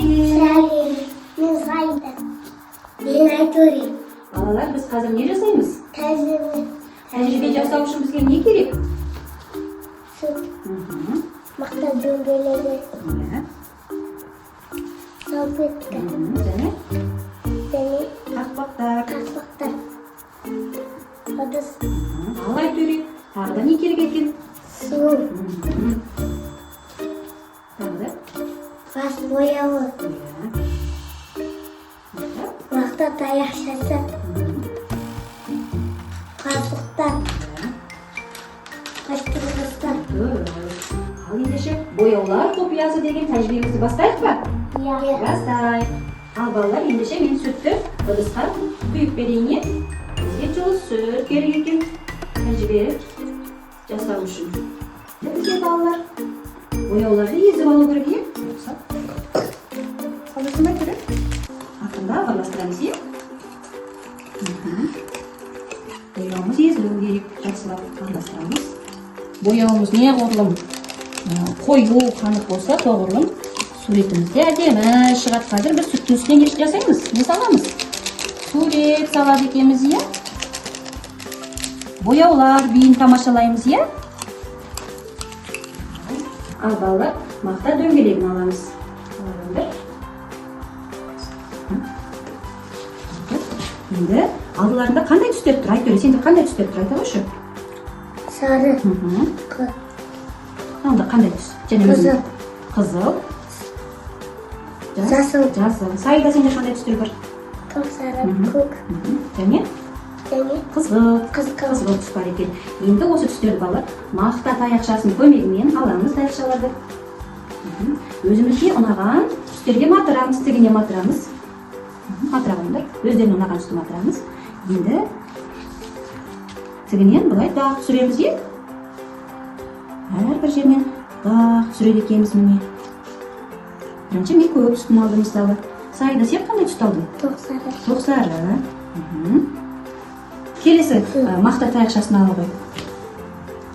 Сәлем. Мен Сайда. Мен Айтөрем. Балалар, біз қазір не жасаймыз? Тәжірибе жасау үшін бізге не керек? Süt. Мақта дөңгелегі. Салфетка. Және қақпақтар. Ыдыс. Ал Айтөрем, тағы да не керек екен? Су. Тағы да? Бас бояуы. Мақта таяқшасы. Қасықтар. Қаштырғыстар. Ал ендеше бояулар құпиясы деген тәжірибемізді бастайық ба? Иә. Бастайық. Ал балалар, ендеше мен сүтті ыдысқа құйып берейін. Бізге жылы сүт керек екен тәжірибе жасау үшін. Бізге балалар бояуларды езіп алу керек екен. Қалдырсынбай тұрып. Артында араластырамыз, е? Бояуымыз езілу керек. Жақсылап араластырамыз. Бояуымыз не ғұрлым қою қанық болса тоғырлым суретімізде әдемі шығады. Қазір біз сүттің үстіне не жасаймыз? Не саламыз? Сурет салады екенбіз, иә? Бояулар биін тамашалаймыз, иә? Ал балалар, мақта дөңгелегін аламыз. Енді алдыларында қандай түстер тұр? Айтөрем, сенде қандай түстер тұр? Айта қойшы. Сары. Онда қандай түс? Қызыл. Қызыл. Жасыл. Жасыл. Сайда сенде қандай түстер бар? Көк сары. Көк. Және қызғылт. Қызғылт. Қызғылт түс бар екен. Енді осы түстерді балалар мақта таяқшасының көмегімен аламыз таяқшаларды. Өзімізге ұнаған түстерге матырамыз, тігіне матырамыз. Матырағандар, өздеріне ұнаған түсті матырамыз. Енді тігінен былай дақ түсіреміз, е? Әрбір жермен дақ түсіреді екенбіз міне. Бірінші мен көк түстін алдым мысалы. Сайда сен қандай түсті алдың? Тоқ сары. Тоқ сары. Келесі мақта таяқшасын ала қой.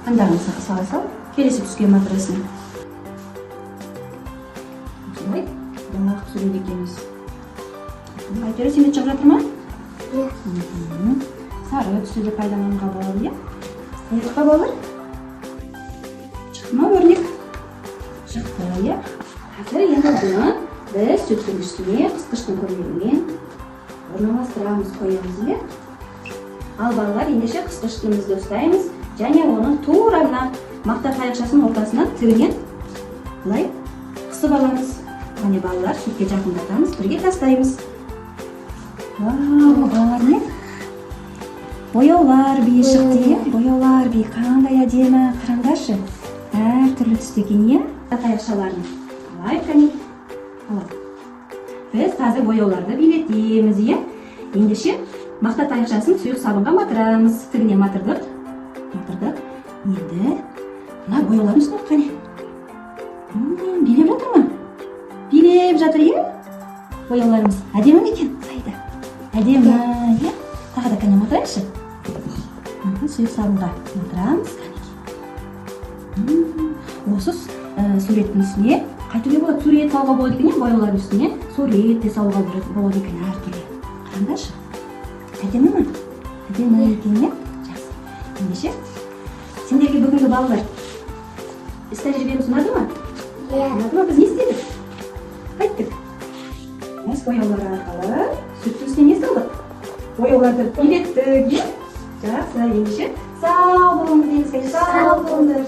Қандағын сала сал. Келесі түске матырасын. Солай дақ түсіреді екенбіз. Айтөрем, сенде шығып жатыр ма? Иә. Сары түсі де пайдалануға болады, иә? Айырық па балалар? Шықты ма өрнек? Шықты, иә? Қазір енді бұны біз сүттің үстіне қысқыштың көмегімен орналастырамыз, қоямыз, иә? Ал балалар, ендеше қысқыштығымызды ұстаймыз және оның тура мына мақта таяқшасының ортасынан тігінен былай қысып аламыз. Және балалар сүтке жақындатамыз, бірге тастаймыз. Вау, балалар, не? Бояулар биі шықты, е? Бояулар биі қандай әдемі, қараңдаршы. Әр түрлі түсті екен, е? Таяқшаларын алайық, кәне. Біз қазір бояуларды билетеміз, е? Ендеше мақта таяқшасын сұйық сабынға матырамыз. Тігіне матырдық. Енді мына бояулардың үстіне қане. Билеп жатыр ма? Билеп жатыр, е? Бояуларымыз әдемі ме екен? Сайда. Әдемі, е? Тағы да кәне матырайықшы. Сұйық сабынға матырамыз. Осы суреттің үстіне қайтуге болады? Сурет салуға болады екен, е? Бояулардың үстіне сурет те салуға болады екен әр түрлі. Қараңдаршы. Әдемі ме? Әдемі екен, е? Жақсы. Ендеше сендерге бүгінгі балалар іс тәжірибеміз ұнады ма? Иә. Ұнады ма? Біз не істедік? Қайттық. Біз бояулар арқылы сүттің үстіне не салдық? Бояуларды билеттік, е? Жақсы. Ендеше сау болыңыз дейміз. Сау болыңдар.